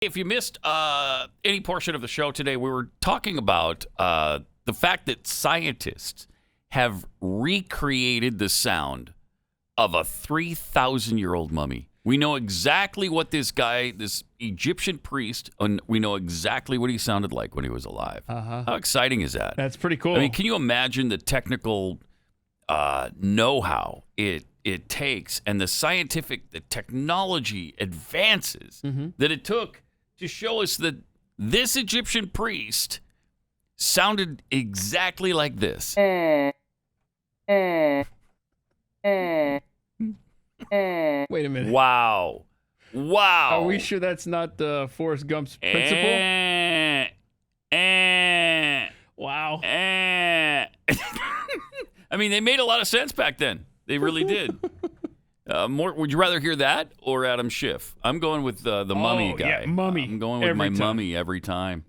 If you missed any portion of the show today, we were talking about the fact that scientists have recreated the sound of a 3,000-year-old mummy. We know exactly what this guy, this Egyptian priest, and we know exactly what he sounded like when he was alive. How exciting is that? That's pretty cool. I mean, can you imagine the technical know-how it takes and the technology advances that it took to show us that this Egyptian priest sounded exactly like this. Wait a minute. Wow. Are we sure that's not Forrest Gump's principle? Wow. I mean, they made a lot of sense back then. They really did. Would you rather hear that or Adam Schiff? I'm going with the mummy guy. Yeah, mummy. I'm going with my mummy every time.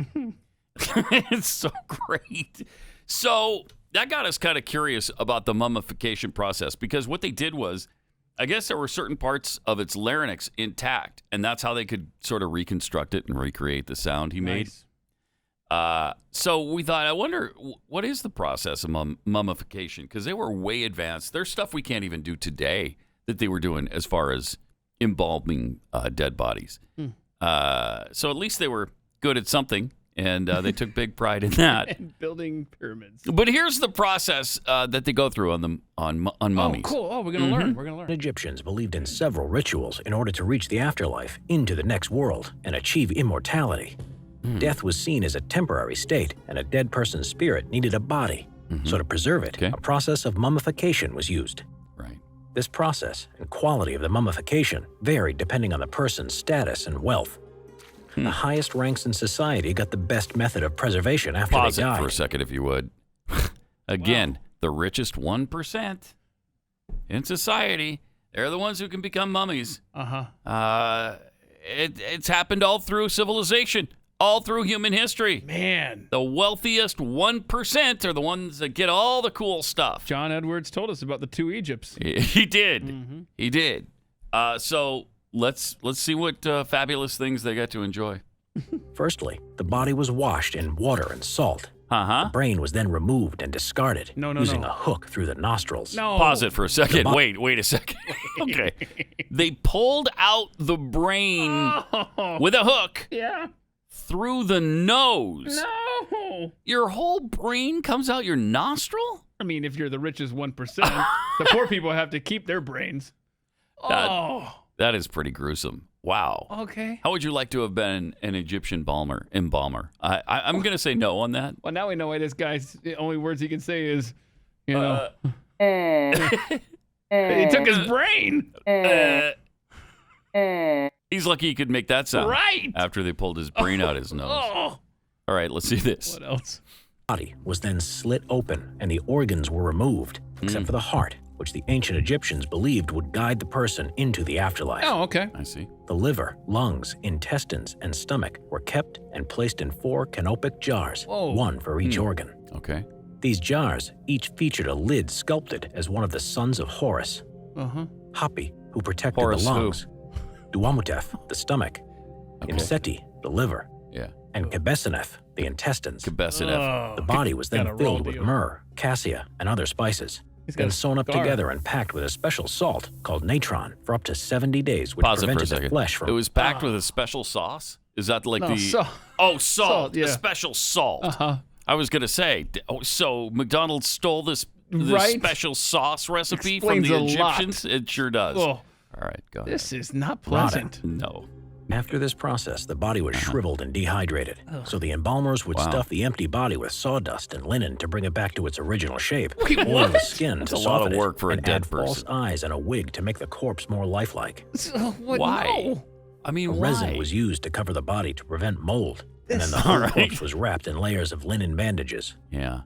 It's so great. So that got us kind of curious about the mummification process because what they did was, I guess there were certain parts of its larynx intact, and that's how they could sort of reconstruct it and recreate the sound he made. So we thought, I wonder, what is the process of mummification? Because they were way advanced. There's stuff we can't even do today that they were doing as far as embalming dead bodies. So at least they were good at something, and they took big pride in that. And building pyramids. But here's the process that they go through on mummies. Oh, cool. Oh, we're going to learn. We're going to learn. Egyptians believed in several rituals in order to reach the afterlife, into the next world, and achieve immortality. Death was seen as a temporary state, and a dead person's spirit needed a body. So to preserve it, a process of mummification was used. Right. This process and quality of the mummification varied depending on the person's status and wealth. The highest ranks in society got the best method of preservation after Pause they died. it for a second, if you would. Again, the richest 1% in society, they're the ones who can become mummies. It's happened all through civilization, all through human history. Man. The wealthiest 1% are the ones that get all the cool stuff. John Edwards told us about the two Egypts. He did. He did. So let's see what fabulous things they got to enjoy. Firstly, the body was washed in water and salt. The brain was then removed and discarded using a hook through the nostrils. Pause it for a second. Wait a second. Okay. They pulled out the brain with a hook through the nose. No. Your whole brain comes out your nostril? I mean, if you're the richest 1%, the poor people have to keep their brains. That is pretty gruesome. Wow. Okay. How would you like to have been an Egyptian embalmer? I'm going to say no on that. Well, now we know why this guy's the only words he can say is, you know, he took his brain. He's lucky he could make that sound. Right. After they pulled his brain out his nose. All right, let's see this. What else? The body was then slit open and the organs were removed, except for the heart, which the ancient Egyptians believed would guide the person into the afterlife. Oh, okay. I see. The liver, lungs, intestines, and stomach were kept and placed in 4 canopic jars, one for each organ. Okay. These jars each featured a lid sculpted as one of the sons of Horus. Hapi, who protected Horus the lungs. Duamutef, the stomach. Imseti, the liver. And Kebesenef, the intestines. The body was then filled with myrrh, cassia, and other spices. Then sewn up together and packed with a special salt called natron for up to 70 days, which prevented the flesh from... It was packed with a special sauce? Is that like salt. Oh, salt. Yeah. A special salt. I was going to say, so McDonald's stole this special sauce recipe Explains from the a Egyptians? lot. It sure does. Oh. All right, go ahead. This is not pleasant. No. After this process, the body was shriveled and dehydrated. So the embalmers would stuff the empty body with sawdust and linen to bring it back to its original shape. Oil the skin That's to a lot soften of work it, for a and dead add false person. eyes and a wig to make the corpse more lifelike. Why? No. I mean, A why? resin was used to cover the body to prevent mold, and then the whole corpse was wrapped in layers of linen bandages. Yeah.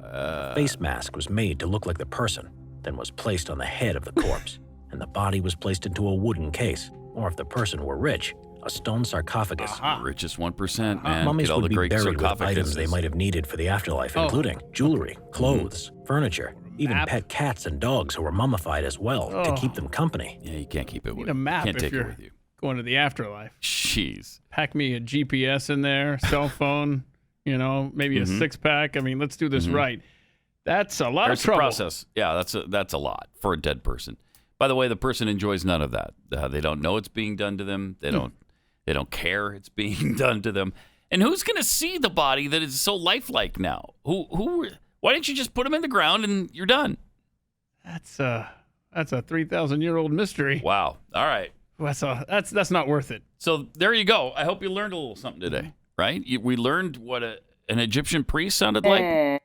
A face mask was made to look like the person, then was placed on the head of the corpse, and the body was placed into a wooden case, or if the person were rich, a stone sarcophagus. Richest 1%, man. Mummies Get all would the be great buried with items sarcophaguses. they might have needed for the afterlife, including jewelry, clothes, furniture, even pet cats and dogs who were mummified as well to keep them company. Yeah, you can't keep it with a map Can't if take it you're with you. going to the afterlife. Jeez. Pack me a GPS in there, cell phone, maybe a 6-pack. I mean, let's do this right. That's a lot of trouble. Process. Yeah, that's a lot for a dead person. By the way, the person enjoys none of that. They don't know it's being done to them. They don't care it's being done to them. And who's going to see the body that is so lifelike now? Who? Why didn't you just put them in the ground and you're done? That's a 3,000-year-old mystery. Wow. All right. That's not worth it. So there you go. I hope you learned a little something today, right? We learned what an Egyptian priest sounded like.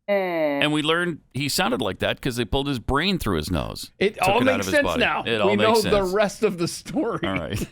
And we learned he sounded like that because they pulled his brain through his nose. It all makes sense now. It all we makes know sense. the rest of the story. All right.